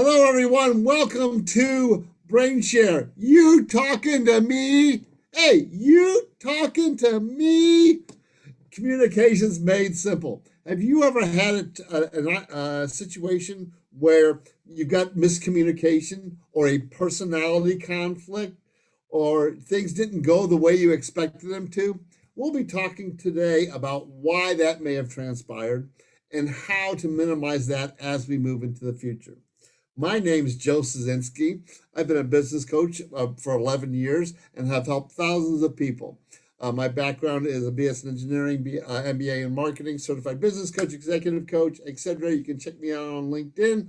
Hello, everyone. Welcome to brainSHARE. You talking to me? Hey, you talking to me? Communications made simple. Have you ever had a situation where you got miscommunication or a personality conflict or things didn't go the way you expected them to? We'll be talking today about why that may have transpired and how to minimize that as we move into the future. My name is Joe Siecinski. I've been a business coach for 11 years and have helped thousands of people. My background is a BS in engineering, MBA in marketing, certified business coach, executive coach, etc. You can check me out on LinkedIn.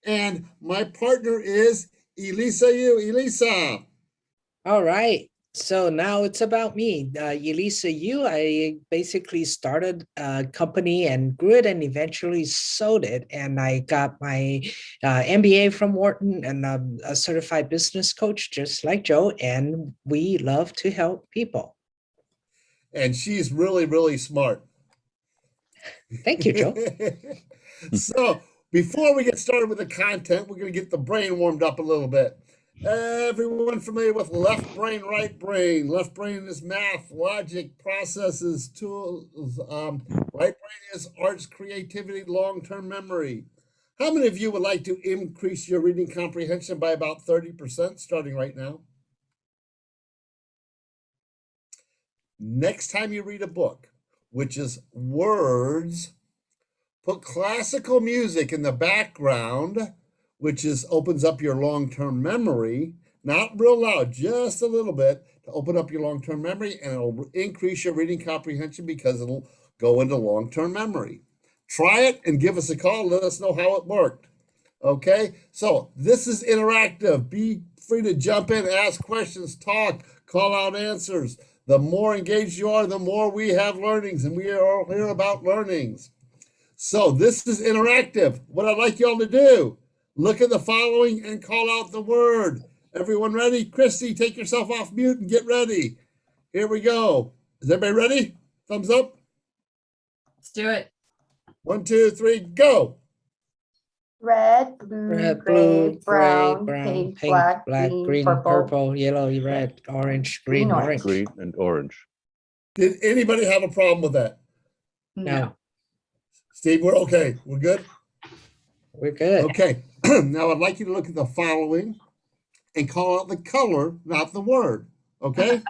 And my partner is Elisa. Elisa. All right. So now it's about me. Elisa, I basically started a company and grew it and eventually sold it. And I got my MBA from Wharton and I'm a certified business coach, just like Joe. And we love to help people. And she's really, really smart. Thank you, Joe. So before we get started with the content, we're going to get the brain warmed up a little bit. Everyone familiar with left brain, right brain? Left brain is math, logic, processes, tools. Right brain is arts, creativity, long-term memory. How many of you would like to increase your reading comprehension by about 30% starting right now? Next time you read a book, which is words, put classical music in the background, which opens up your long-term memory, not real loud, just a little bit to open up your long-term memory, and it'll increase your reading comprehension because it'll go into long-term memory. Try it and give us a call. Let us know how it worked. Okay, so this is interactive. Be free to jump in, ask questions, talk, call out answers. The more engaged you are, the more we have learnings, and we are all here about learnings. So this is interactive. What I'd like y'all to do, look at the following and call out the word. Everyone ready? Christy, take yourself off mute and get ready. Here we go. Is everybody ready? Thumbs up. Let's do it. 1, 2, 3, go. Red, blue, gray, brown, pink, black, green, purple, yellow, red, orange, green, orange. Green and orange. Did anybody have a problem with that? No. Steve, we're okay. We're good? We're good. Okay. Now I'd like you to look at the following and call out the color, not the word. Okay?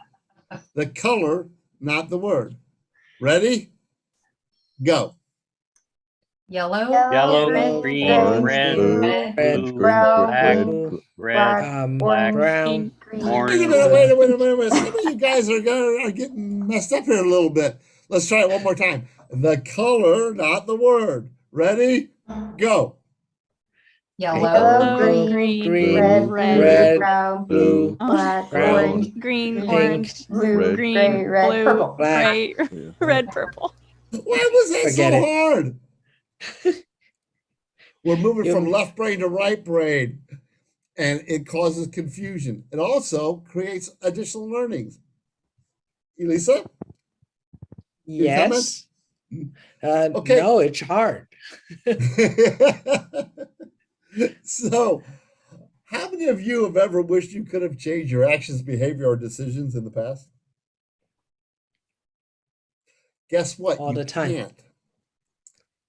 The color, not the word. Ready? Go. Yellow, Yellow, green, orange, red, blue, blue, brown, black, red, brown, green, orange. Wait a minute. Some of you guys are getting messed up here a little bit. Let's try it one more time. The color, not the word. Ready? Go. Yellow, green, red, brown, blue, black, brown, orange, green, pink, orange, blue, green, gray, red, blue, purple. black. gray, red, purple. Why was that Forget so it. hard? We're moving from left brain to right brain, and it causes confusion. It also creates additional learnings. Elisa? Yes. Okay. No, it's hard. So, how many of you have ever wished you could have changed your actions, behavior, or decisions in the past? Guess what? All the time. Can't.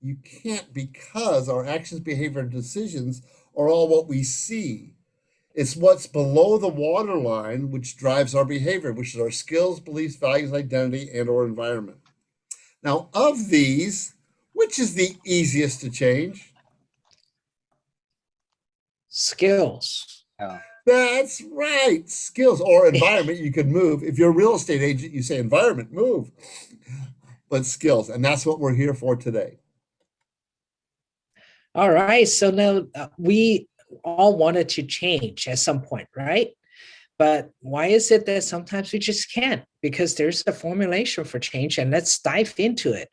You can't because our actions, behavior, and decisions are all what we see. It's what's below the waterline which drives our behavior, which is our skills, beliefs, values, identity, and or environment. Now, of these, which is the easiest to change? Skills. That's right. Skills or environment you could move. If you're a real estate agent, you say environment, move. But skills, and that's what we're here for today. All right. So now we all wanted to change at some point, right? But why is it that sometimes we just can't? Because there's a formulation for change, and let's dive into it.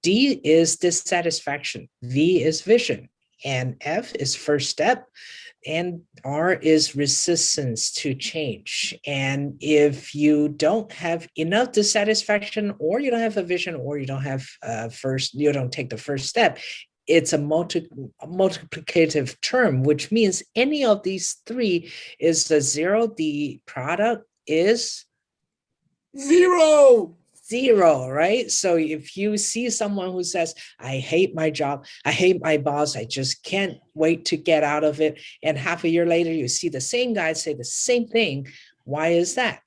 D is dissatisfaction, V is vision, and F is first step, and R is resistance to change. And if you don't have enough dissatisfaction, or you don't have a vision, or you don't have you don't take the first step, it's a multiplicative term, which means any of these three is a zero. The product is 0. zero, right? So if you see someone who says, I hate my job, I hate my boss, I just can't wait to get out of it, and half a year later, you see the same guy say the same thing, why is that?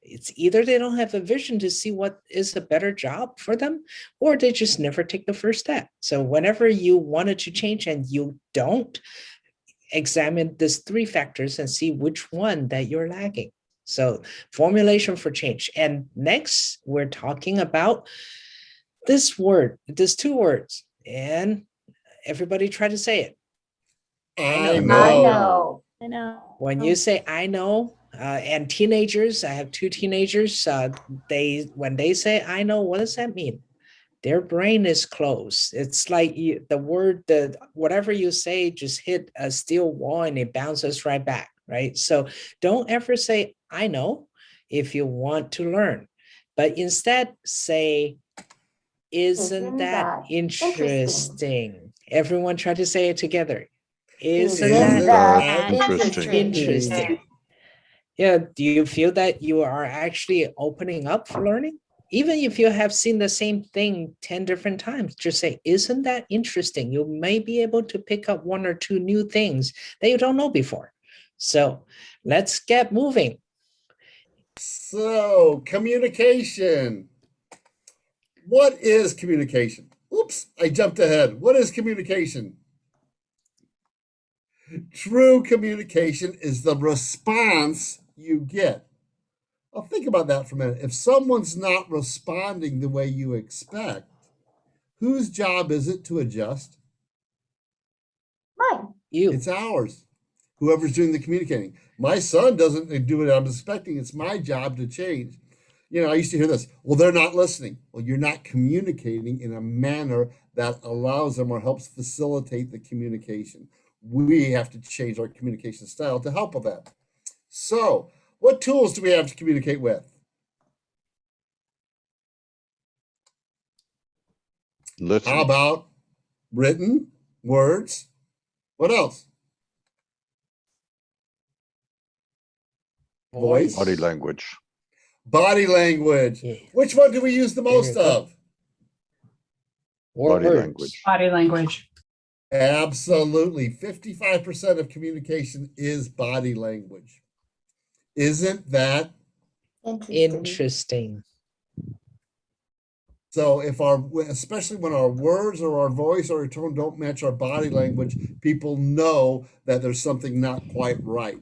It's either they don't have a vision to see what is a better job for them, or they just never take the first step. So whenever you wanted to change and you don't, examine these three factors and see which one that you're lagging. So formulation for change. And next, we're talking about this word, these two words. And everybody try to say it. I I know. know. I know. When you say I know, and teenagers, I have two teenagers, when they say I know, what does that mean? Their brain is closed. It's like whatever you say just hit a steel wall and it bounces right back, right? So don't ever say, I know, if you want to learn, but instead say, isn't that interesting? Everyone try to say it together. Isn't Isn't that that interesting? interesting? Yeah, do you feel that you are actually opening up for learning? Even if you have seen the same thing 10 different times, just say, isn't that interesting? You may be able to pick up one or two new things that you don't know before. So let's get moving. So, communication. What is communication? Oops, I jumped ahead. What is communication? True communication is the response you get. I'll think about that for a minute. If someone's not responding the way you expect, whose job is it to adjust? Mine. You. It's ours. Whoever's doing the communicating. My son doesn't do what I'm expecting. It's my job to change. You know, I used to hear this. Well, they're not listening. Well, you're not communicating in a manner that allows them or helps facilitate the communication. We have to change our communication style to help with that. So, what tools do we have to communicate with? Listen. How about written words? What else? Voice. Body language. Body language. Yeah. Which one do we use the most There you go. of? Body Words. language. Body language. Absolutely. 55% of communication is body language. Isn't that Interesting. so? Especially when our words or our voice or our tone don't match our body language, people know that there's something not quite right.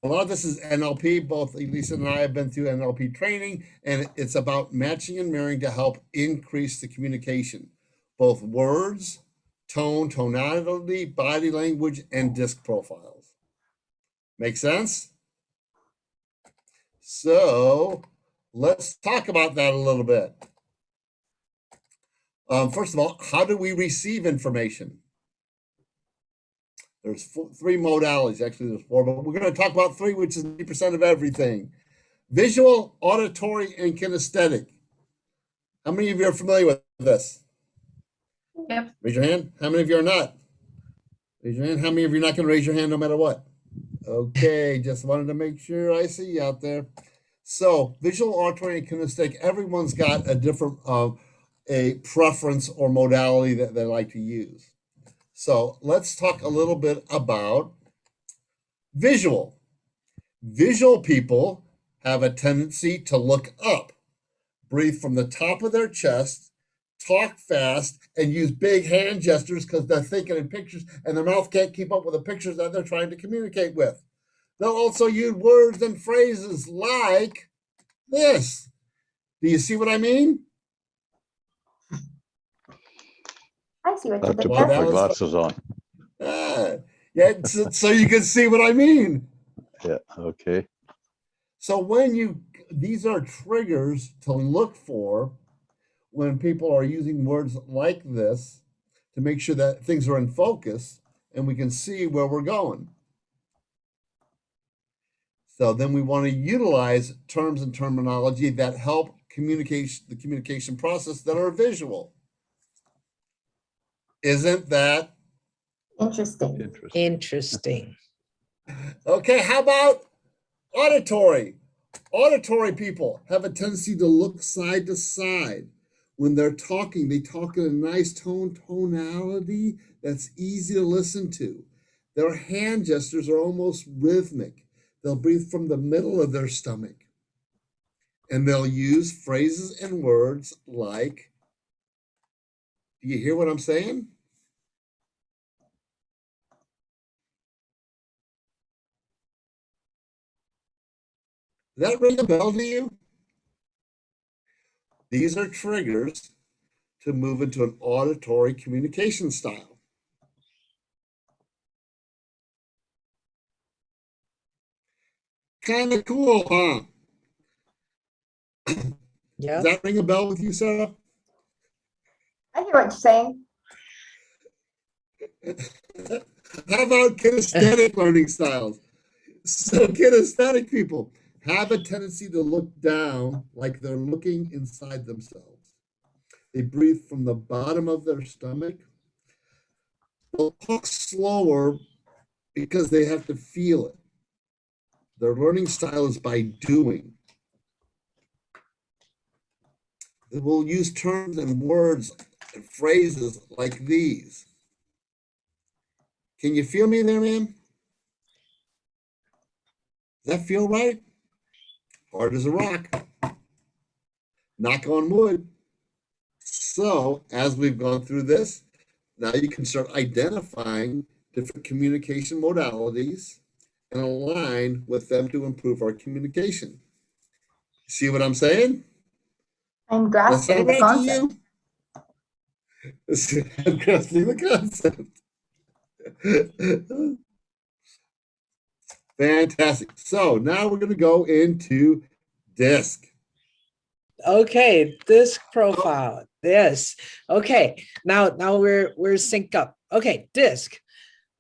A lot of this is NLP. Both Elisa and I have been through NLP training, and it's about matching and mirroring to help increase the communication, both words, tone, tonality, body language, and disc profiles. Make sense? So let's talk about that a little bit. First of all, how do we receive information? There's three modalities. Actually, there's four, but we're going to talk about three, which is 90% of everything. Visual, auditory, and kinesthetic. How many of you are familiar with this? Yep. Raise your hand. How many of you are not? Raise your hand. How many of you are not going to raise your hand no matter what? Okay, just wanted to make sure I see you out there. So visual, auditory, and kinesthetic, everyone's got a different a preference or modality that they like to use. So let's talk a little bit about visual. Visual people have a tendency to look up, breathe from the top of their chest, talk fast, and use big hand gestures because they're thinking in pictures and their mouth can't keep up with the pictures that they're trying to communicate with. They'll also use words and phrases like this. Do you see what I mean? I see what I you have to did put there. my glasses on. Yeah, so you can see what I mean. Yeah, okay. So these are triggers to look for when people are using words like this to make sure that things are in focus and we can see where we're going. So then we want to utilize terms and terminology that help the communication process that are visual. Isn't that Interesting. Interesting. Interesting. okay? How about auditory? Auditory people have a tendency to look side to side. When they're talking, they talk in a nice tonality that's easy to listen to. Their hand gestures are almost rhythmic. They'll breathe from the middle of their stomach. And they'll use phrases and words like, do you hear what I'm saying? Does that ring a bell to you? These are triggers to move into an auditory communication style. Kind of cool, huh? Yeah. Does that ring a bell with you, Sarah? I hear what you're saying. How about kinesthetic learning styles? So kinesthetic people have a tendency to look down like they're looking inside themselves. They breathe from the bottom of their stomach. They'll talk slower because they have to feel it. Their learning style is by doing. They will use terms and words and phrases like these. Can you feel me there, man? Does that feel right? Hard as a rock. Knock on wood. So, as we've gone through this, now you can start identifying different communication modalities and align with them to improve our communication. See what I'm saying? I'm Does that grasping sound the right concept. to you? I'm grasping the concept. Fantastic. So now we're going to go into DISC. Okay, disc profile. Yes. Okay. Now we're synced up. Okay, disc.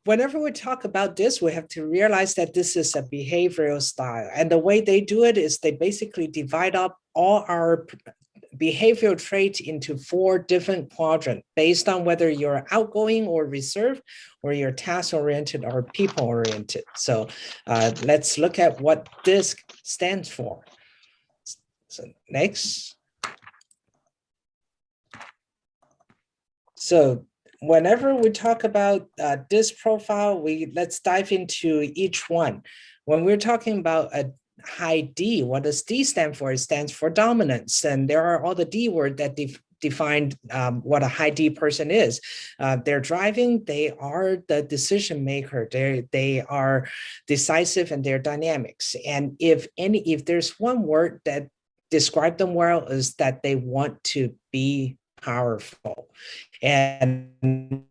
Whenever we talk about this, we have to realize that this is a behavioral style. And the way they do it is they basically divide up all our behavioral traits into 4 different quadrants based on whether you're outgoing or reserved, or you're task-oriented or people-oriented. So let's look at what DISC stands for. So next. So whenever we talk about this profile, let's dive into each one. When we're talking about a high D, what does D stand for? It stands for dominance. And there are all the D words that define what a high D person is. They're driving, they are the decision maker, they are decisive, and they're dynamics. And if there's one word that describe them well, is that they want to be powerful. And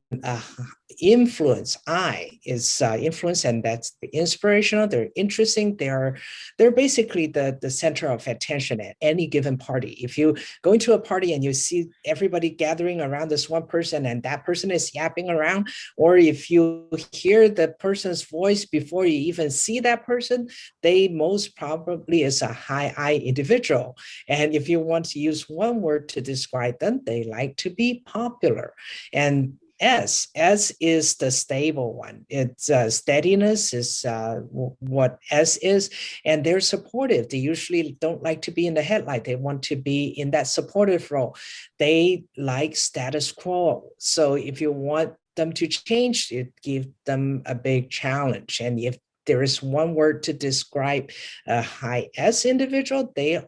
influence, I is influence, and that's inspirational. They're interesting. They're basically the center of attention at any given party. If you go into a party and you see everybody gathering around this one person and that person is yapping around, or if you hear the person's voice before you even see that person, they most probably is a high I individual. And if you want to use one word to describe them, they like to be popular. And S is the stable one. It's steadiness is what S is, and they're supportive. They usually don't like to be in the headlight. They want to be in that supportive role. They like status quo. So if you want them to change, it gives them a big challenge. And if there is one word to describe a high S individual, they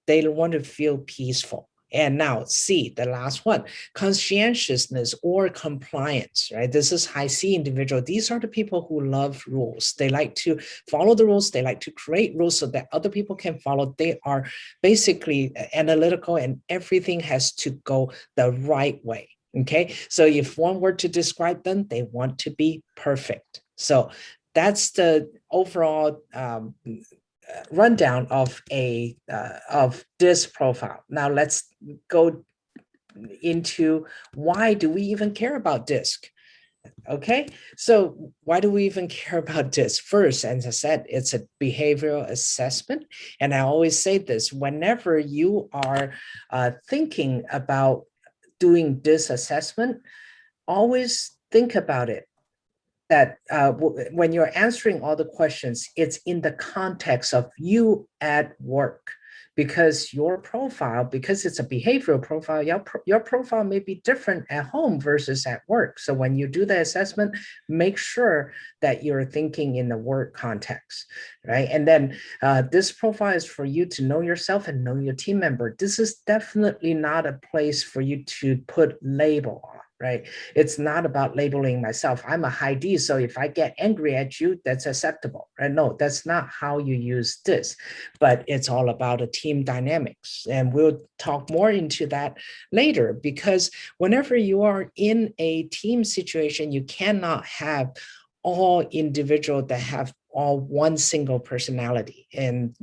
want to feel peaceful. And now C, the last one, conscientiousness or compliance, right? This is high C individual. These are the people who love rules. They like to follow the rules. They like to create rules so that other people can follow. They are basically analytical, and everything has to go the right way. Okay, so if one word to describe them, they want to be perfect. So that's the overall rundown of this profile. Now let's go into why do we even care about DISC? Okay, so why do we even care about this? First, as I said, it's a behavioral assessment. And I always say this, whenever you are thinking about doing this assessment, always think about it, that when you're answering all the questions, it's in the context of you at work, because your profile, because it's a behavioral profile, your profile may be different at home versus at work. So when you do the assessment, make sure that you're thinking in the work context, right? And then this profile is for you to know yourself and know your team member. This is definitely not a place for you to put label on, right? It's not about labeling myself. I'm a high D, so if I get angry at you, that's acceptable, right? No, that's not how you use this, but it's all about a team dynamics. And we'll talk more into that later, because whenever you are in a team situation, you cannot have all individuals that have all one single personality. And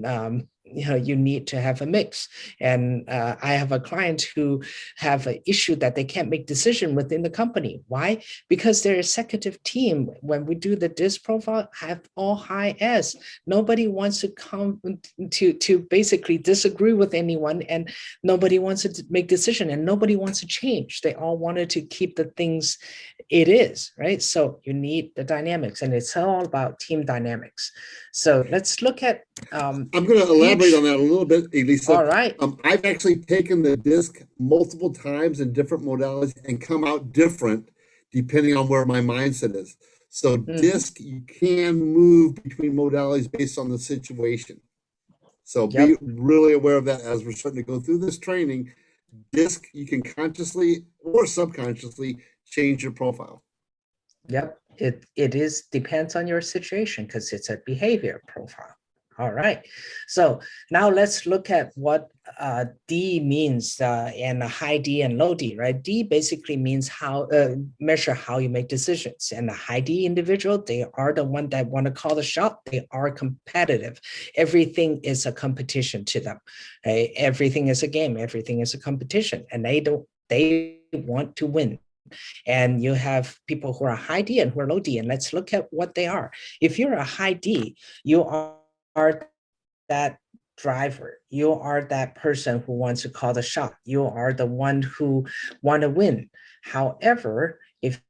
you need to have a mix. And I have a client who have an issue that they can't make decision within the company. Why? Because their executive team, when we do the DISC profile, have all high S. Nobody wants to come to basically disagree with anyone, and nobody wants to make decision, and nobody wants to change. They all wanted to keep the things it is, right? So you need the dynamics, and it's all about team dynamics. So let's look at I'm going to elaborate on that a little bit, Elisa. All right. I've actually taken the disc multiple times in different modalities and come out different depending on where my mindset is. So disc, you can move between modalities based on the situation. So be really aware of that as we're starting to go through this training. Disc, you can consciously or subconsciously change your profile. Yep, it is depends on your situation, because it's a behavior profile. All right, so now let's look at what D means, and high D and low D, right? D basically means how measure how you make decisions, and the high D individual, they are the one that want to call the shot. They are competitive. Everything is a competition to them. Right? Everything is a game. Everything is a competition, and they want to win. And you have people who are high D and who are low D, and let's look at what they are. If you're a high D, you are that driver. You are that person who wants to call the shot. You are the one who want to win. However, if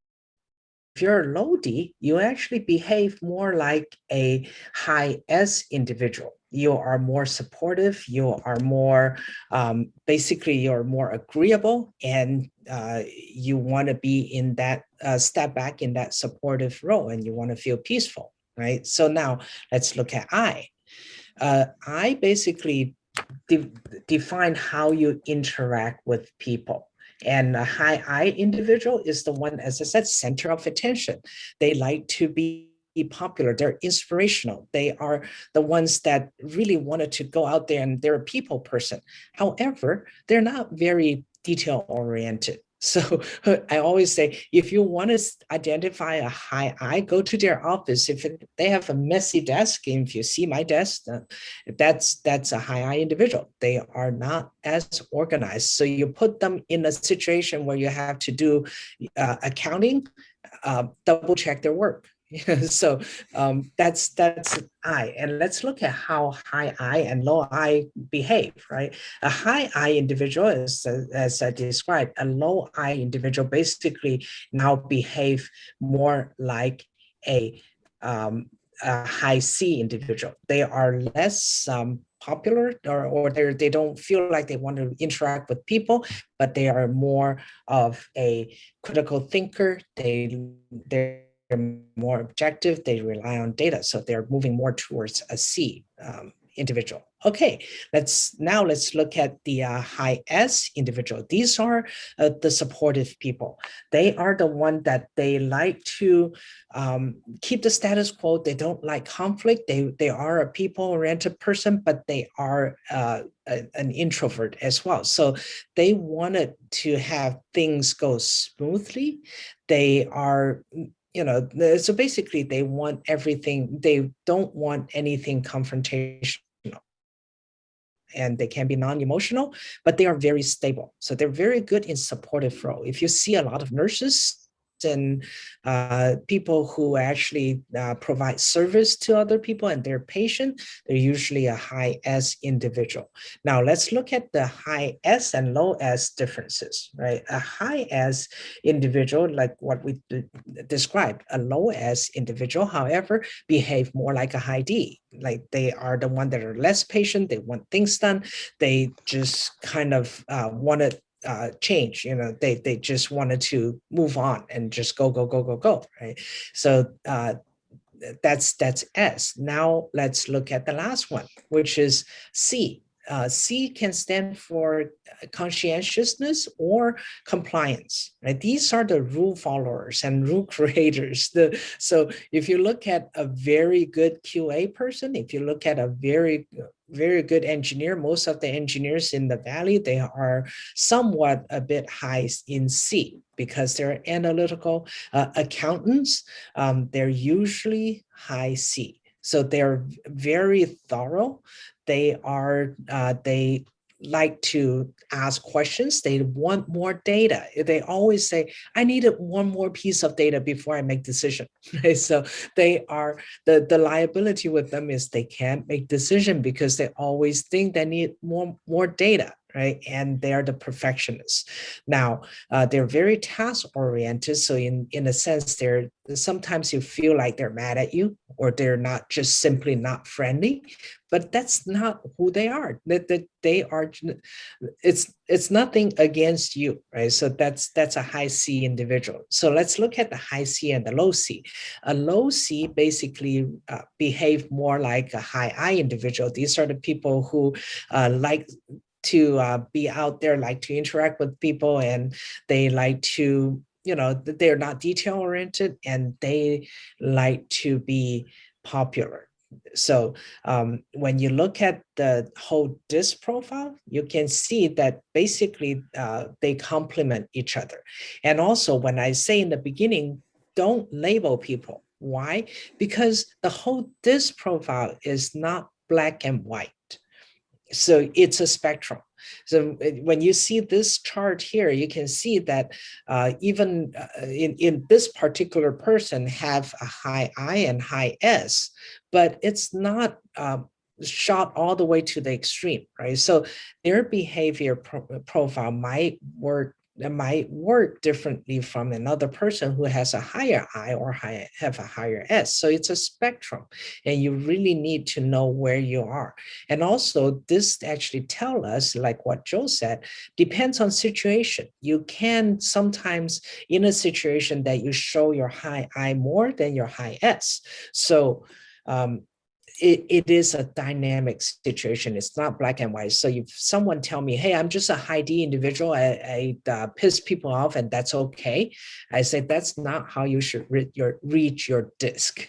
you're low D, you actually behave more like a high S individual. You are more supportive. You are more, basically, you're more agreeable, and you want to be in that step back in that supportive role, and you want to feel peaceful, right? So now let's look at I. I basically define how you interact with people. And a high I individual is the one, as I said, center of attention. They like to be popular. They're inspirational. They are the ones that really wanted to go out there, and they're a people person. However, they're not very detail oriented. So I always say, if you want to identify a high I, go to their office. If they have a messy desk, and if you see my desk, that's a high I individual. They are not as organized. So you put them in a situation where you have to do accounting, double check their work. So that's I. And let's look at how high I and low I behave, right? A high I individual is, as I described, a low I individual basically now behave more like a high C individual. They are less popular, or they don't feel like they want to interact with people, but they are more of a critical thinker. They're more objective. They rely on data, so they're moving more towards a C individual. Okay, let's look at the high S individual. These are the supportive people. They are the one that they like to keep the status quo. They don't like conflict. They are a people-oriented person, but they are an introvert as well. So they wanted to have things go smoothly. They are, so basically they want everything. They don't want anything confrontational. And they can be non-emotional, but they are very stable. So they're very good in supportive role. If you see a lot of nurses, and people who actually provide service to other people and their patient, they're usually a high S individual. Now let's look at the high S and low S differences, right? A high S individual, like what we described, a low S individual, however, behave more like a high D. Like they are the one that are less patient, they want things done, they just kind of want to change, they just wanted to move on and just go, right? So that's S. Now let's look at the last one, which is C. C can stand for conscientiousness or compliance, right? These are the rule followers and rule creators. So if you look at a very good QA person, if you look at a very good engineer, most of the engineers in the Valley, they are somewhat a bit high in C because they're analytical. Accountants, they're usually high C. So they're very thorough. They like to ask questions. They want more data. They always say, I needed one more piece of data before I make decision. Right? So they are, the liability with them is they can't make decision because they always think they need more data. Right? And they are the perfectionists. Now, they're very task oriented. So in a sense, they're sometimes you feel like they're mad at you or they're not just simply not friendly, but that's not who they are. That they are, it's nothing against you, right? So that's a high C individual. So let's look at the high C and the low C. A low C basically behave more like a high I individual. These are the people who like to be out there, like to interact with people, and they like to, they're not detail oriented and they like to be popular. So when you look at the whole DISC profile, you can see that basically they complement each other. And also when I say in the beginning, don't label people. Why? Because the whole DISC profile is not black and white. So it's a spectrum. So when you see this chart here, you can see that even in this particular person have a high I and high S, but it's not shot all the way to the extreme, right? So their behavior profile might work differently from another person who has a higher I or have a higher S. So it's a spectrum, and you really need to know where you are. And also, this actually tell us, like what Joe said, depends on situation. You can sometimes in a situation that you show your high I more than your high S. So it is a dynamic situation. It's not black and white. So if someone tell me, hey, I'm just a high D individual, I piss people off and that's okay, I say that's not how you should reach your DISC.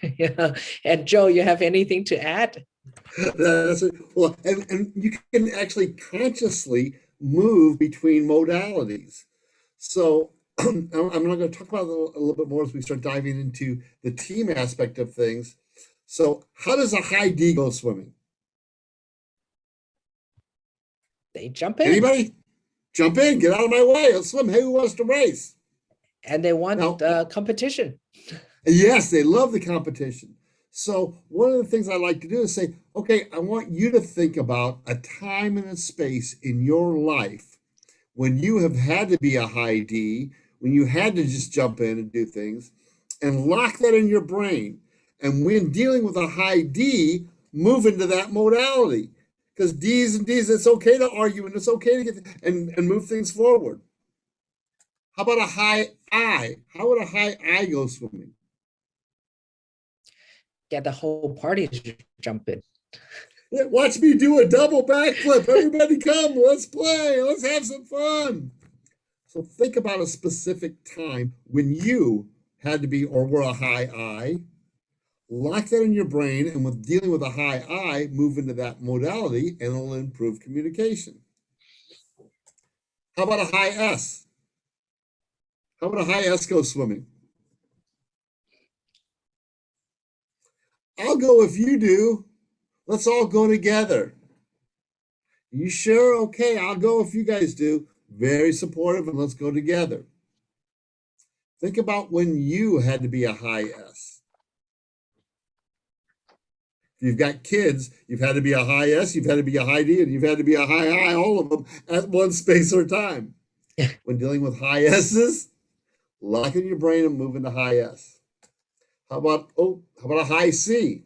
And Joe, you have anything to add? Well, and you can actually consciously move between modalities. So I'm going to talk about it a little bit more as we start diving into the team aspect of things. So how does a high D go swimming? They jump in. Anybody? Jump in, get out of my way, let's swim. Hey, who wants to race? And they want competition. Yes, they love the competition. So one of the things I like to do is say, okay, I want you to think about a time and a space in your life when you have had to be a high D, when you had to just jump in and do things, and lock that in your brain. And when dealing with a high D, move into that modality. Because D's and D's, it's okay to argue and it's okay to get and move things forward. How about a high I? How would a high I go swimming? Get the whole party to jump in. Watch me do a double backflip. Everybody come, let's play, let's have some fun. So think about a specific time when you had to be or were a high I. Lock that in your brain, and with dealing with a high I, move into that modality and it'll improve communication. How about a high S? How about a high S go swimming? I'll go if you do. Let's all go together. You sure? Okay, I'll go if you guys do. Very supportive, and let's go together. Think about when you had to be a high S. If you've got kids, you've had to be a high S, you've had to be a high D, and you've had to be a high I, all of them at one space or time. When dealing with high S's, lock in your brain and move into high S. How about a high C?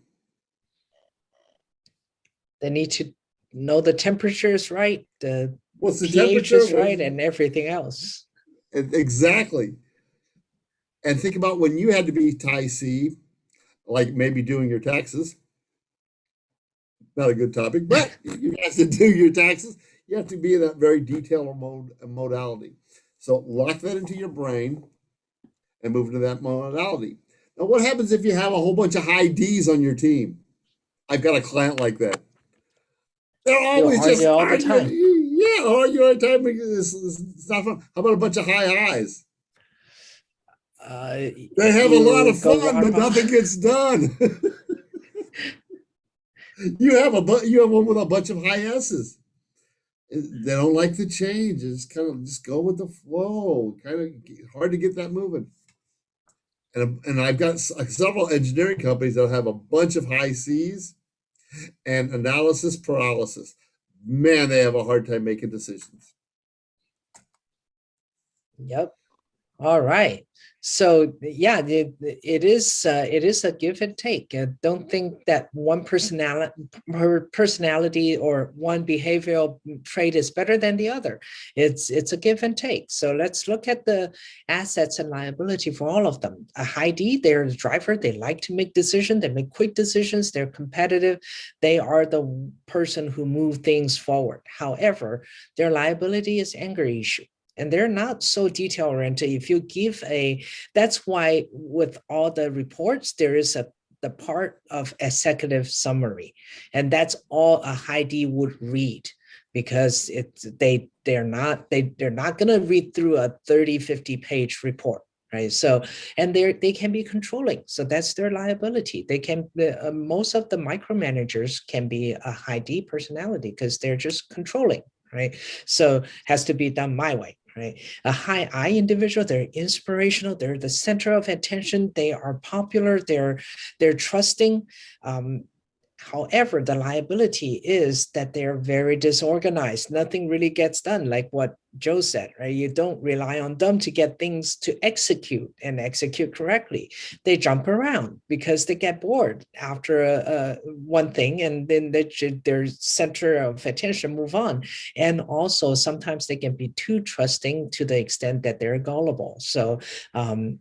They need to know the temperature is right, the What's the pH temperature? is right, and everything else. Exactly. And think about when you had to be high C, like maybe doing your taxes. Not a good topic, but you have to do your taxes. You have to be in a very detailed modality. So lock that into your brain and move into that modality. Now, what happens if you have a whole bunch of high D's on your team? I've got a client like that. They're always argue just all the arguing. time. Yeah, argue all the time. It's not fun. How about a bunch of high I's? They have a lot of fun, but nothing gets done. You have one with a bunch of high S's. They don't like the change. It's kind of just go with the flow. Kind of hard to get that moving. And I've got several engineering companies that have a bunch of high C's and analysis paralysis. Man, they have a hard time making decisions. Yep. All right. So yeah, it is a give and take. Don't think that one personality or one behavioral trait is better than the other. It's a give and take. So let's look at the assets and liability for all of them. A high D, they're a driver. They like to make decisions. They make quick decisions. They're competitive. They are the person who move things forward. However, their liability is anger issue. And they're not so detail oriented. If you give that's why with all the reports, there is the part of executive summary. And that's all a high D would read, because they're not going to read through a 30, 50 page report. Right. So, and they can be controlling. So that's their liability. They can, most of the micromanagers can be a high D personality because they're just controlling. Right. So has to be done my way. Right. A high I individual, they're inspirational, they're the center of attention, they are popular, they're trusting. However, the liability is that they're very disorganized. Nothing really gets done, like what Joe said, right? You don't rely on them to get things to execute and execute correctly. They jump around because they get bored after one thing, and then their center of attention move on. And also sometimes they can be too trusting to the extent that they're gullible. So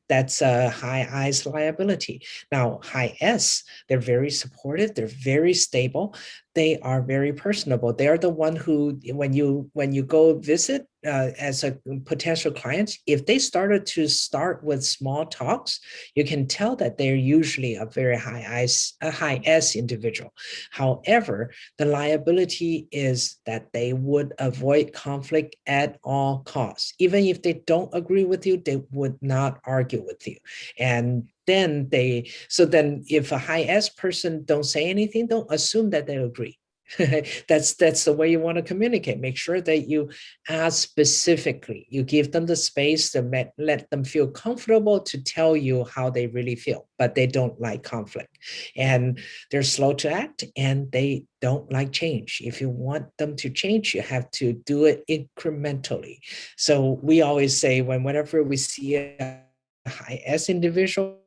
that's a high I's liability. Now, high S, they're very supportive, they're very stable, they are very personable. They're the one who, when you go visit as a potential client, if they start with small talks, you can tell that they're usually a very high S individual. However, the liability is that they would avoid conflict at all costs. Even if they don't agree with you, they would not argue with you. And then then if a high S person don't say anything, don't assume that they agree. That's the way you want to communicate. Make sure that you ask specifically. You give them the space to let them feel comfortable to tell you how they really feel, but they don't like conflict. And they're slow to act, and they don't like change. If you want them to change, you have to do it incrementally. So we always say, whenever we see a high S individual,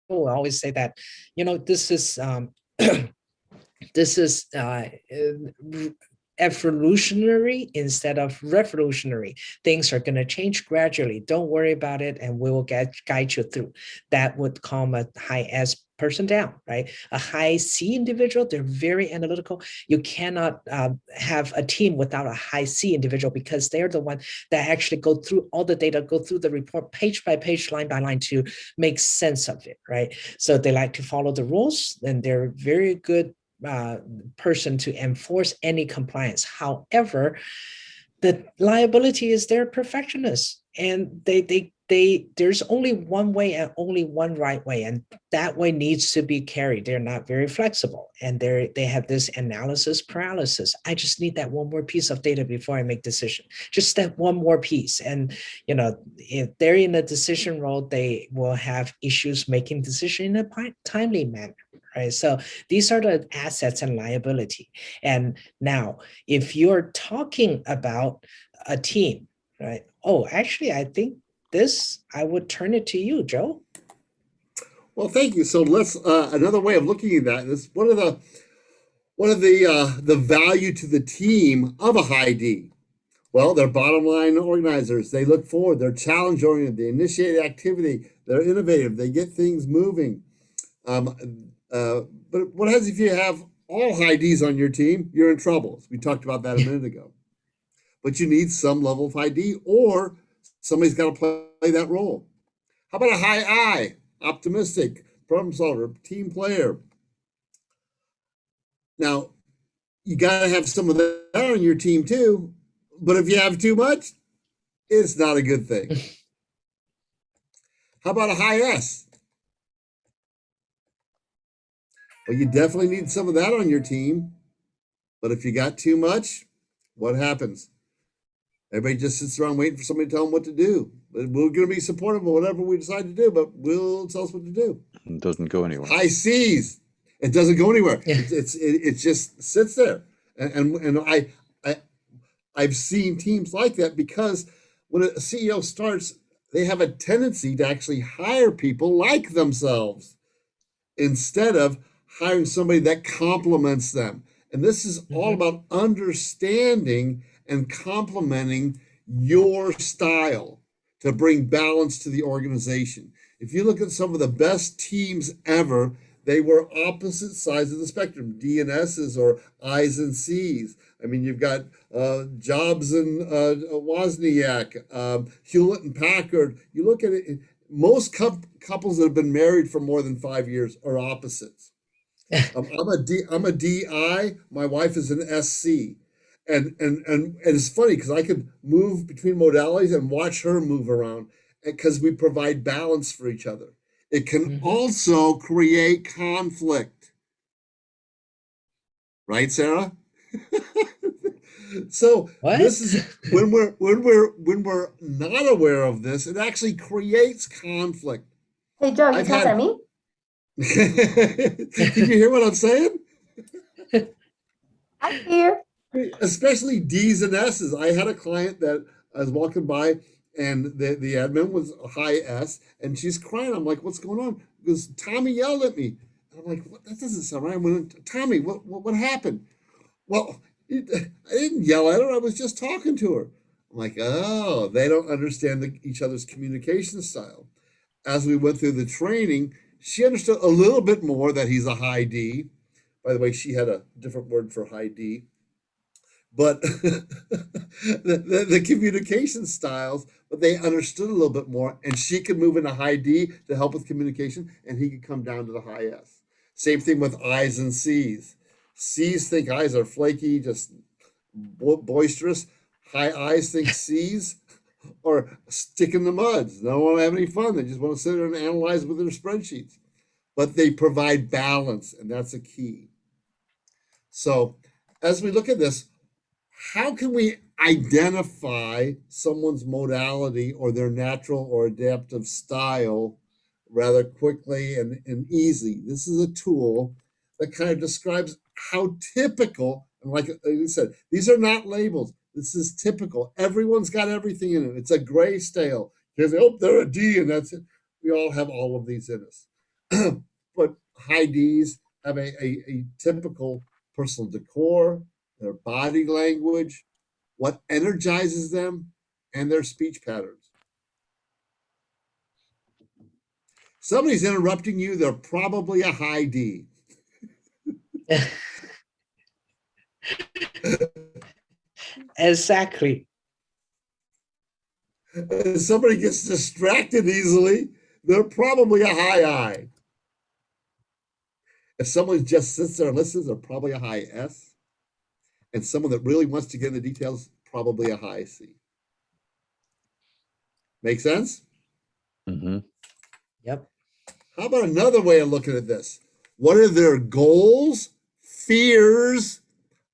we'll always say that, this is this is evolutionary instead of revolutionary. Things are going to change gradually. Don't worry about it, and we will guide you through. That would calm a high S person down, right? A high C individual, they're very analytical. You cannot have a team without a high C individual, because they're the one that actually go through all the data, go through the report page by page, line by line, to make sense of it, right? So they like to follow the rules, and they're very good person to enforce any compliance. However, the liability is they're perfectionists, and they there's only one way and only one right way, and that way needs to be carried. They're not very flexible, and they have this analysis paralysis. I just need that one more piece of data before I make decision. Just that one more piece. And if they're in a decision role, they will have issues making decision in a timely manner. Right. So these are the assets and liability. And now, if you're talking about a team, right? Oh, actually, I think I would turn it to you, Joe. Well, thank you. So let's another way of looking at that is what are the value to the team of a high D? Well, they're bottom line organizers. They look forward. They're challenge oriented. They initiate activity. They're innovative. They get things moving. But what happens if you have all high Ds on your team? You're in trouble. We talked about that a minute ago. But you need some level of high D, or somebody's got to play that role. How about a high I? Optimistic, problem solver, team player. Now, you got to have some of that on your team too. But if you have too much, it's not a good thing. How about a high S? Well, you definitely need some of that on your team. But if you got too much, what happens? Everybody just sits around waiting for somebody to tell them what to do. But we're going to be supportive of whatever we decide to do, but we'll tell us what to do. It doesn't go anywhere. High C's. It doesn't go anywhere. Yeah. It just sits there. And I've seen teams like that because when a CEO starts, they have a tendency to actually hire people like themselves instead of hiring somebody that complements them. And this is all about understanding and complementing your style to bring balance to the organization. If you look at some of the best teams ever, they were opposite sides of the spectrum, D and S's or I's and C's. I mean, you've got Jobs and Wozniak, Hewlett and Packard. You look at it, most couples that have been married for more than 5 years are opposites. I'm a DI. My wife is an SC, and it's funny because I could move between modalities and watch her move around because we provide balance for each other. It can also create conflict, right, Sarah? So What? this is when we're not aware of this, it actually creates conflict. Hey, Joe, you I've talking had- to me? Can you hear what I'm saying? I'm here. Especially D's and S's. I had a client that I was walking by and the admin was a high S and she's crying. I'm like, what's going on? Because Tommy yelled at me. And I'm like, what? That doesn't sound right. I went, Tommy, what happened? Well, I didn't yell at her. I was just talking to her. I'm like, oh, they don't understand each other's communication style. As we went through the training, she understood a little bit more that he's a high D. By the way, she had a different word for high D. But the communication styles, but they understood a little bit more, and she could move into high D to help with communication, and he could come down to the high S. Same thing with I's and C's. C's think I's are flaky, just boisterous. High I's think C's are stick in the muds. They don't want to have any fun. They just want to sit there and analyze with their spreadsheets. But they provide balance, and that's a key. So as we look at this, how can we identify someone's modality or their natural or adaptive style rather quickly and easily? This is a tool that kind of describes how typical, and like I said, these are not labels. This is typical. Everyone's got everything in it. It's a gray scale. Because, oh, they're a D and that's it. We all have all of these in us. But high Ds have a typical personal decor, their body language, what energizes them, and their speech patterns. Somebody's interrupting you, they're probably a high D. Exactly. If somebody gets distracted easily, they're probably a high I. If someone just sits there and listens, they're probably a high S. And someone that really wants to get into details, probably a high C. Make sense? Mm-hmm. Yep. How about another way of looking at this? What are their goals, fears,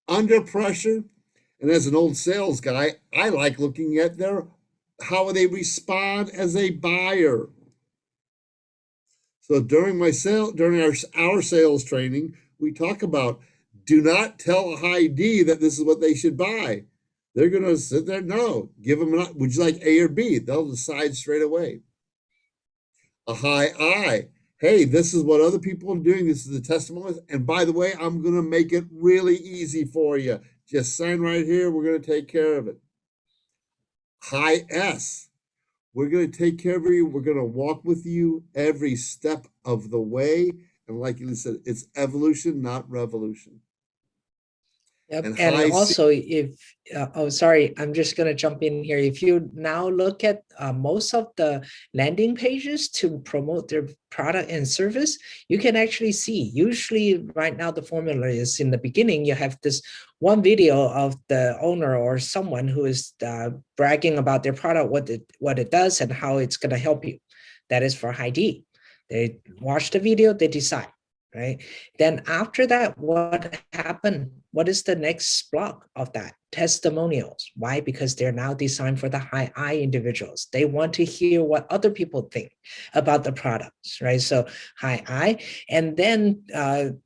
under pressure? And as an old sales guy, I like looking at their how they respond as a buyer. So during our sales training, we talk about do not tell a high D that this is what they should buy. They're going to sit there, no, give them would you like A or B? They'll decide straight away. A high I, hey, this is what other people are doing. This is the testimonies. And by the way, I'm going to make it really easy for you. Just sign right here. We're going to take care of it. High S, we're going to take care of you. We're going to walk with you every step of the way. And like you said, it's evolution, not revolution. Yep. And And high C, also, if oh, sorry, I'm just going to jump in here. If you now look at most of the landing pages to promote their product and service, you can actually see, usually right now, the formula is in the beginning, you have this one video of the owner or someone who is bragging about their product, what it does and how it's going to help you. That is for high D. They watch the video, they decide. Right. Then after that, what happened? What is the next block of that? Testimonials. Why? Because they're now designed for the high I individuals. They want to hear what other people think about the products, right? So high I, and then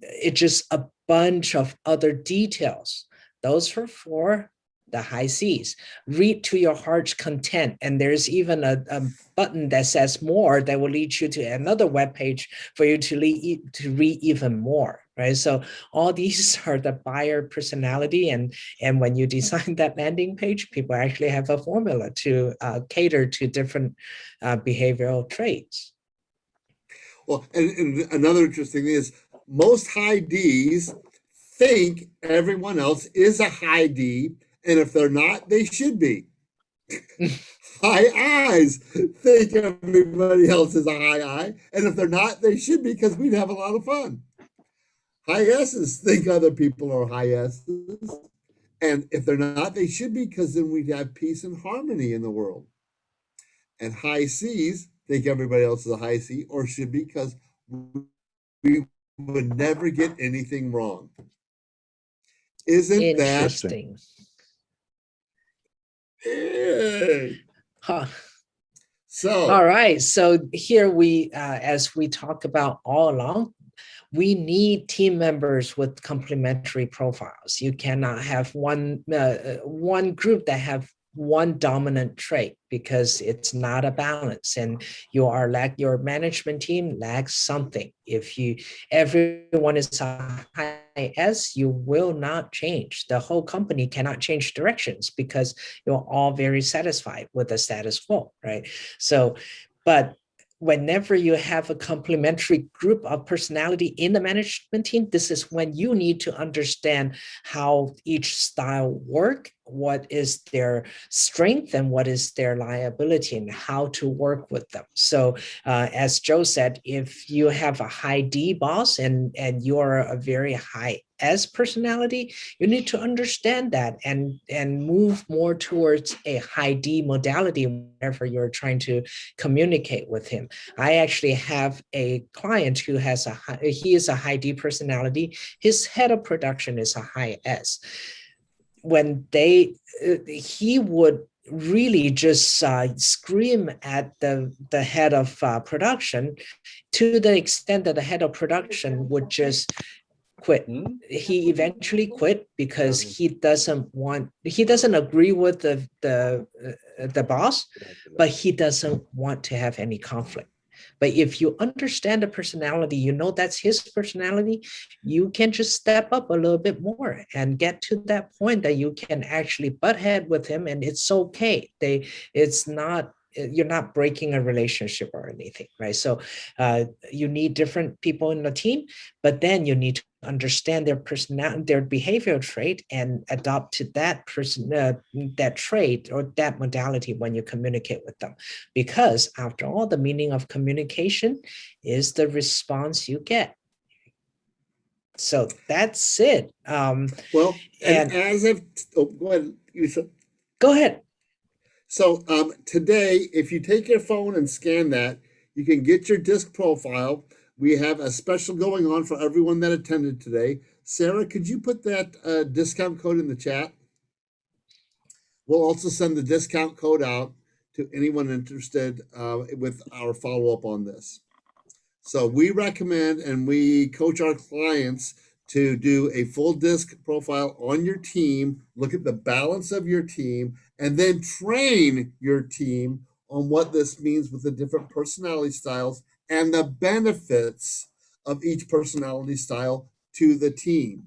it's just a bunch of other details. Those are for the high Cs. Read to your heart's content. And there's even a button that says more that will lead you to another web page for you to read even more, right? So all these are the buyer personality, and when you design that landing page, people actually have a formula to cater to different behavioral traits. well, and another interesting thing is most high Ds think everyone else is a high D, and if they're not, they should be. High I's think everybody else is a high I, and if they're not, they should be because we'd have a lot of fun. High S's think other people are high S's, and if they're not, they should be because then we'd have peace and harmony in the world. And high C's think everybody else is a high C or should be because we would never get anything wrong. Isn't that Interesting? Hey. Huh. So All right. So here we, as we talk about all along, we need team members with complementary profiles. You cannot have one group that have one dominant trait because it's not a balance, and your management team lacks something. If everyone is a high S, you will not change. The whole company cannot change directions because you're all very satisfied with the status quo, right? So, but whenever you have a complementary group of personality in the management team, this is when you need to understand how each style work, what is their strength and what is their liability, and how to work with them. So as Joe said, if you have a high D boss and you're a very high S personality, you need to understand that and move more towards a high D modality whenever you're trying to communicate with him. I actually have a client who has he is a high D personality. His head of production is a high S. When he would really just scream at the head of production, to the extent that the head of production would just quit. He eventually quit because he doesn't agree with the boss, but he doesn't want to have any conflict. But if you understand the personality, you know that's his personality, you can just step up a little bit more and get to that point that you can actually butt head with him, and it's okay. You're not breaking a relationship or anything, right? So you need different people in the team, but then you need to understand their personality, their behavioral trait, and adopt to that person, that trait or that modality when you communicate with them. Because after all, the meaning of communication is the response you get. So that's it. well, and as of go ahead, Lisa. Go ahead. So today, if you take your phone and scan that, you can get your disc profile. We have a special going on for everyone that attended today. Sarah, could you put that discount code in the chat? We'll also send the discount code out to anyone interested with our follow-up on this. So we recommend and we coach our clients to do a full disc profile on your team, look at the balance of your team, and then train your team on what this means with the different personality styles and the benefits of each personality style to the team.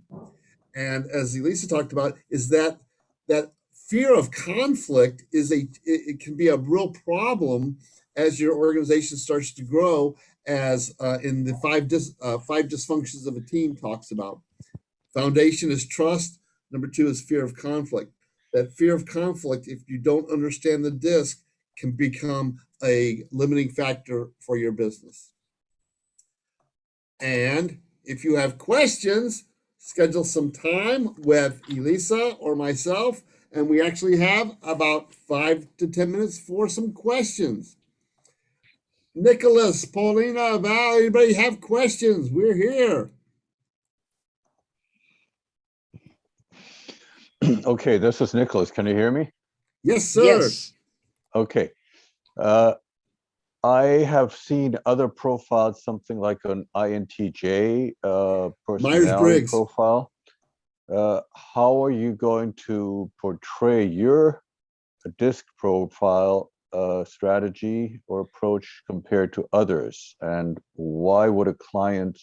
And as Elisa talked about, is that fear of conflict it can be a real problem as your organization starts to grow, as in the five dysfunctions of a team talks about. Foundation is trust. Number two is fear of conflict. That fear of conflict, if you don't understand the disc, can become a limiting factor for your business. And if you have questions, schedule some time with Elisa or myself, and we actually have about 5 to 10 minutes for some questions. Nicholas, Paulina, Val, anybody have questions? We're here. Okay, this is Nicholas. Can you hear me? Yes, sir. Yes. Okay. I have seen other profiles, something like an INTJ personality Myers-Briggs. profile. How are you going to portray your disc profile strategy or approach compared to others? And why would a client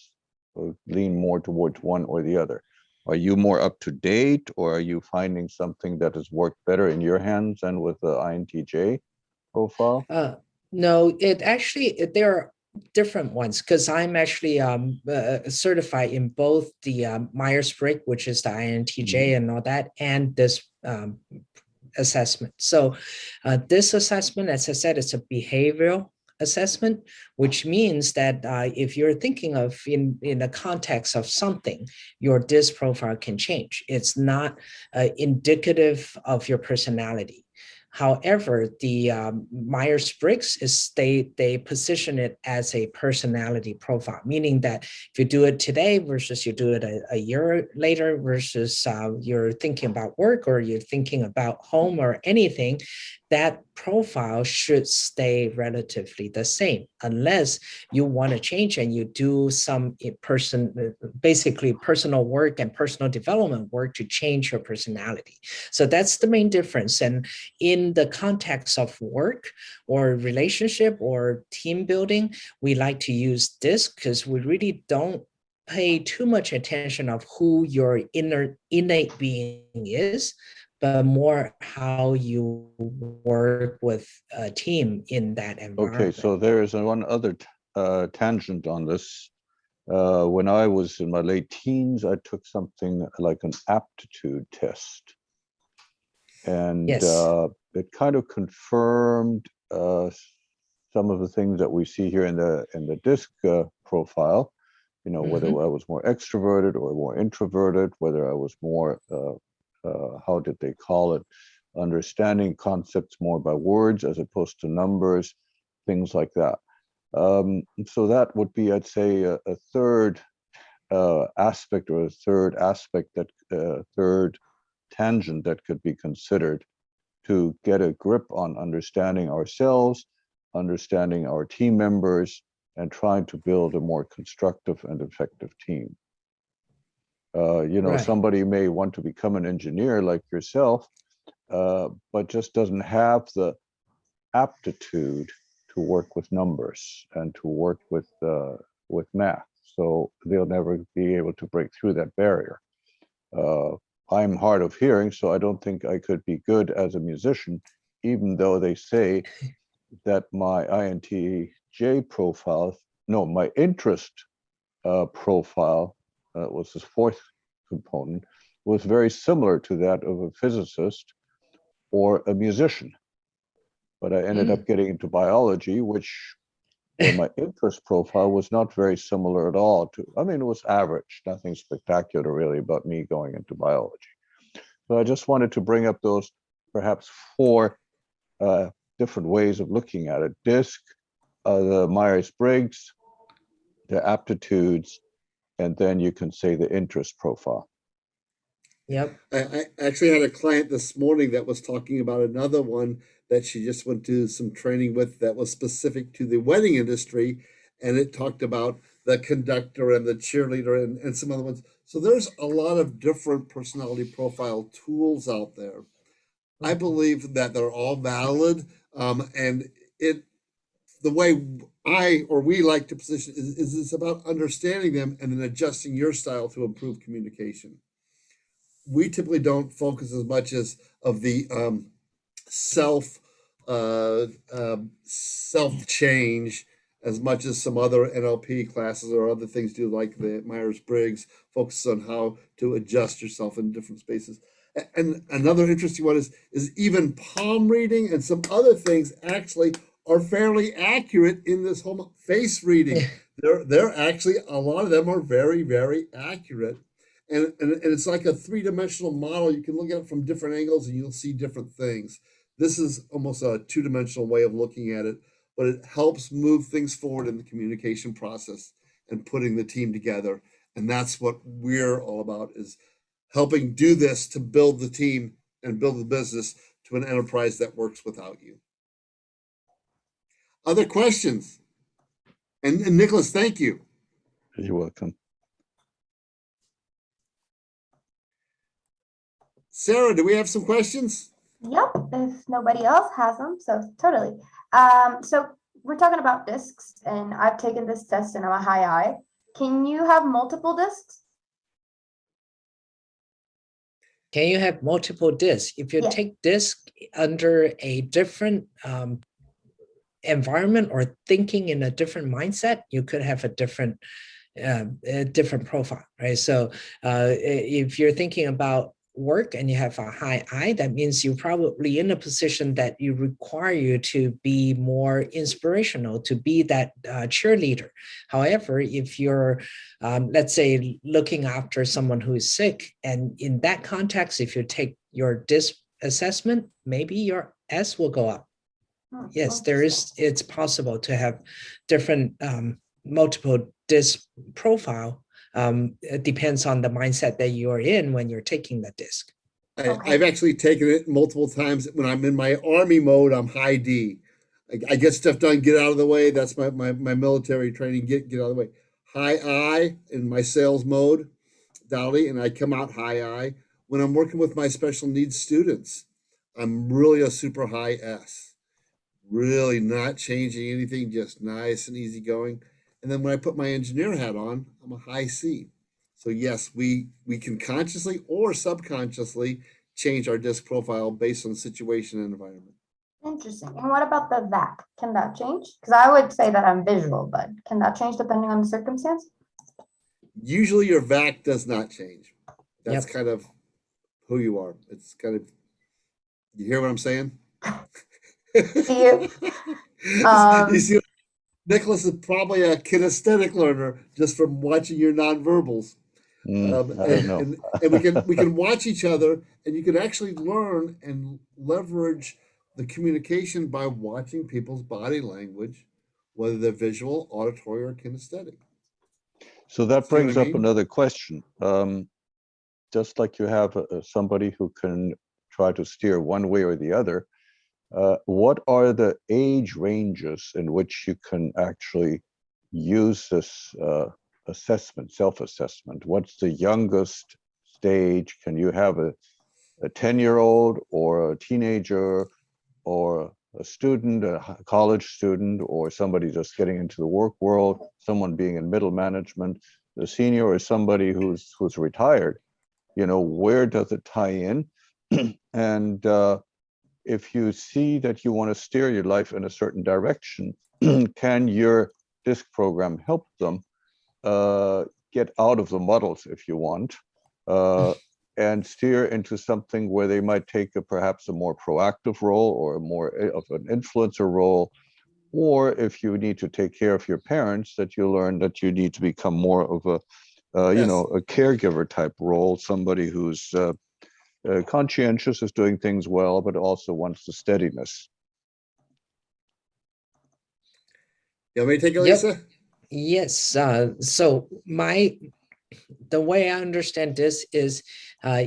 lean more towards one or the other? Are you more up to date, or are you finding something that has worked better in your hands than with the INTJ profile? No, there are different ones, because I'm actually certified in both the Myers-Briggs, which is the INTJ and all that, and this assessment. So this assessment, as I said, it's a behavioral assessment, which means that if you're thinking of in the context of something, your DISC profile can change. It's not indicative of your personality. However, the Myers-Briggs is they position it as a personality profile, meaning that if you do it today versus you do it a year later versus you're thinking about work or you're thinking about home or anything, that profile should stay relatively the same, unless you want to change and you do some basically personal work and personal development work to change your personality. So that's the main difference. And in the context of work or relationship or team building, we like to use this because we really don't pay too much attention of who your innate being is, but more how you work with a team in that environment. Okay, so there is one other tangent on this. When I was in my late teens, I took something like an aptitude test. And yes. It kind of confirmed some of the things that we see here in the DISC profile. You know, whether I was more extroverted or more introverted, whether I was more, how did they call it, understanding concepts more by words as opposed to numbers, things like that. So that would be, I'd say, a third aspect, or a third aspect, that third tangent that could be considered to get a grip on understanding ourselves, understanding our team members, and trying to build a more constructive and effective team. You know, Right. somebody may want to become an engineer like yourself, but just doesn't have the aptitude to work with numbers and to work with math. So they'll never be able to break through that barrier. I'm hard of hearing, so I don't think I could be good as a musician, even though they say that my INTJ profile, no, my interest profile was the fourth component, was very similar to that of a physicist or a musician. But I ended up getting into biology, which, where my interest profile was not very similar at all to, I mean, it was average, nothing spectacular really about me going into biology. So I just wanted to bring up those perhaps four different ways of looking at it. DISC, the Myers-Briggs, the aptitudes, and then you can say the interest profile. Yep. I actually had a client this morning that was talking about another one that she just went to some training with that was specific to the wedding industry. And it talked about the conductor and the cheerleader and some other ones. So there's a lot of different personality profile tools out there. I believe that they're all valid. And the way I or we like to position is it's about understanding them and then adjusting your style to improve communication. We typically don't focus as much as of the self self change as much as some other NLP classes or other things do, like the Myers-Briggs focuses on how to adjust yourself in different spaces. And another interesting one is even palm reading and some other things actually are fairly accurate in this whole face reading. They're actually, a lot of them are very, very accurate. And it's like a three-dimensional model. You can look at it from different angles and you'll see different things. This is almost a two-dimensional way of looking at it, but it helps move things forward in the communication process and putting the team together. And that's what we're all about, is helping do this to build the team and build the business to an enterprise that works without you. Other questions? And Nicholas, thank you. You're welcome. Sarah, do we have some questions? Yep, if nobody else has them, so totally. So we're talking about discs, and I've taken this test and I'm a high I. Can you have multiple discs? Can you have multiple discs? If you Yeah. take disc under a different environment or thinking in a different mindset, you could have a different profile, right? So if you're thinking about work and you have a high I, that means you're probably in a position that you require you to be more inspirational, to be that cheerleader. However, if you're, let's say, looking after someone who is sick, and in that context, if you take your DISC assessment, maybe your S will go up. Yes, it's possible to have different multiple DISC profile. It depends on the mindset that you're in when you're taking the DISC. I've actually taken it multiple times. When I'm in my Army mode, I'm high D. I get stuff done, get out of the way. That's my military training, get out of the way. High I in my sales mode, Dolly, and I come out high I. When I'm working with my special needs students, I'm really a super high S. Really not changing anything, just nice and easy going. And then when I put my engineer hat on, I'm a high C. So yes, we can consciously or subconsciously change our disc profile based on situation and environment. Interesting. And what about the VAC? Can that change? Because I would say that I'm visual, but can that change depending on the circumstance? Usually your VAC does not change. That's Yep. kind of who you are. It's kind of, you hear what I'm saying? You. You see, Nicholas is probably a kinesthetic learner just from watching your nonverbals. I don't know. And we can watch each other, and you can actually learn and leverage the communication by watching people's body language, whether they're visual, auditory, or kinesthetic. So that See what brings I up mean? another question. Just like you have somebody who can try to steer one way or the other, what are the age ranges in which you can actually use this assessment, self-assessment? What's the youngest stage? Can you have a 10-year-old or a teenager or a student, a college student, or somebody just getting into the work world, someone being in middle management, the senior, or somebody who's retired? You know, where does it tie in? And if you see that you want to steer your life in a certain direction, can your DISC program help them get out of the muddles, if you want, and steer into something where they might take perhaps a more proactive role or a more of an influencer role? Or if you need to take care of your parents, that you learn that you need to become more of a you know, a caregiver type role, somebody who's conscientious, is doing things well, but also wants the steadiness. You want me to take it, Yep. Lisa? Yes. So the way I understand this is,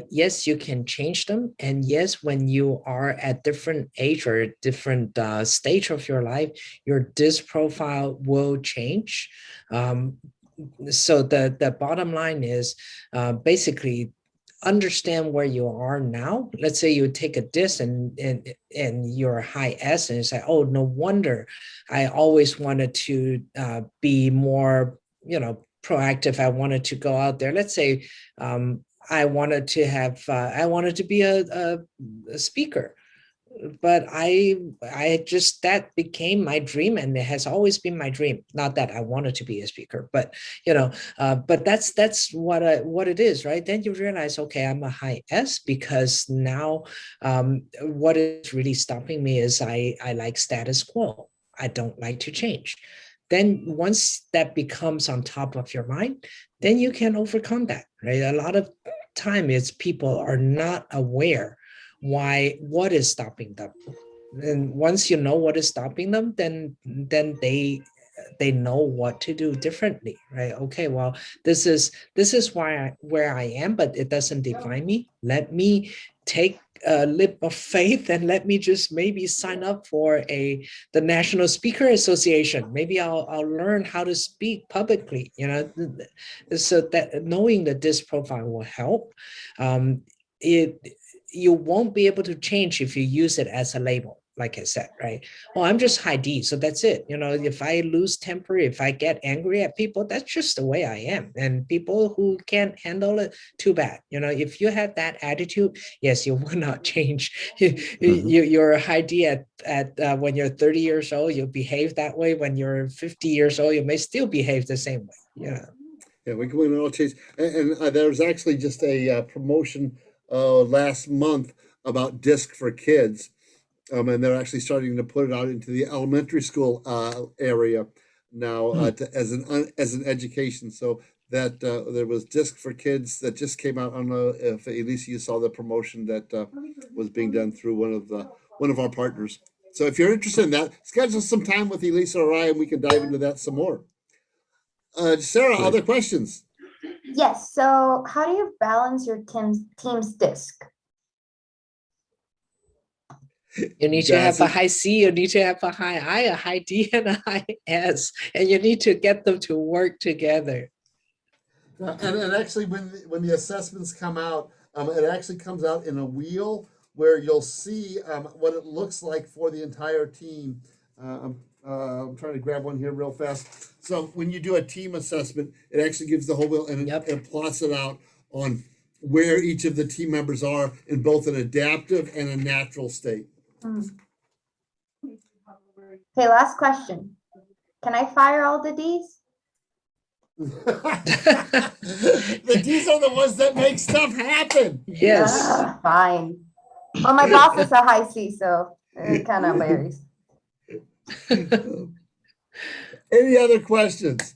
yes, you can change them. And yes, when you are at different age or different stage of your life, your disc profile will change. So the bottom line is basically understand where you are now. Let's say you take a disc and you're high S, and you say, oh, no wonder I always wanted to be more, proactive. I wanted to go out there. Let's say I wanted to be a speaker, but I just, that became my dream, and it has always been my dream. Not that I wanted to be a speaker, but but that's what it is, right? Then you realize, okay, I'm a high S because now what is really stopping me is I like status quo. I don't like to change. Then once that becomes on top of your mind, then you can overcome that, right? A lot of time is people are not aware what is stopping them, and once you know what is stopping them, then they know what to do differently, right? Okay, well, this is where I am, but it doesn't define me. Let me take a leap of faith and let me just maybe sign up for the National Speaker Association. Maybe I'll learn how to speak publicly, so that knowing that this profile will help. It You won't be able to change if you use it as a label, like I said, right? Oh, I'm just high D, so that's it. If I lose temper, if I get angry at people, that's just the way I am. And people who can't handle it, too bad. If you have that attitude, yes, you will not change. You're a high D at when you're 30 years old, you'll behave that way. When you're 50 years old, you may still behave the same way. Yeah, we can all change. And there was actually just a promotion last month about disc for kids. And they're actually starting to put it out into the elementary school area now as an education. So that there was disc for kids that just came out. I don't know if Elisa, you saw the promotion that was being done through one of our partners. So if you're interested in that, schedule some time with Elisa or I, and we can dive into that some more. Sarah, Great. other questions? Yes, so how do you balance your team's disc? You need to have a high C, you need to have a high I, a high D, and a high S, and you need to get them to work together. And actually, when the assessments come out, it actually comes out in a wheel where you'll see what it looks like for the entire team. I'm trying to grab one here real fast. So when you do a team assessment, it actually gives the whole wheel, and it plots it out on where each of the team members are in both an adaptive and a natural state. Okay, last question. Can I fire all the Ds? The D's are the ones that make stuff happen. Yes. Fine. Well, my boss is a high C, so it kind of varies. Any other questions?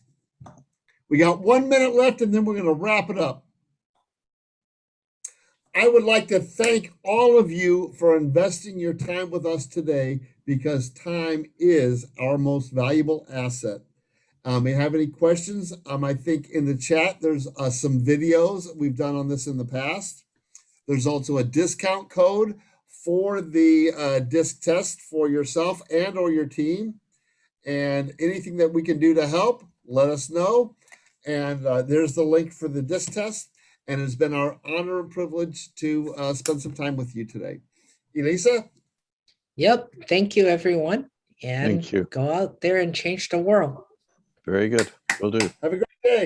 We got 1 minute left, and then we're going to wrap it up. I would like to thank all of you for investing your time with us today, because time is our most valuable asset. May you have any questions? I think in the chat, there's some videos we've done on this in the past. There's also a discount code for the disc test for yourself and or your team. And anything that we can do to help, let us know. And there's the link for the disc test. And it's been our honor and privilege to spend some time with you today. Elisa? Yep. Thank you, everyone. And Thank you. go out there and change the world. Very good. Will do. Have a great day.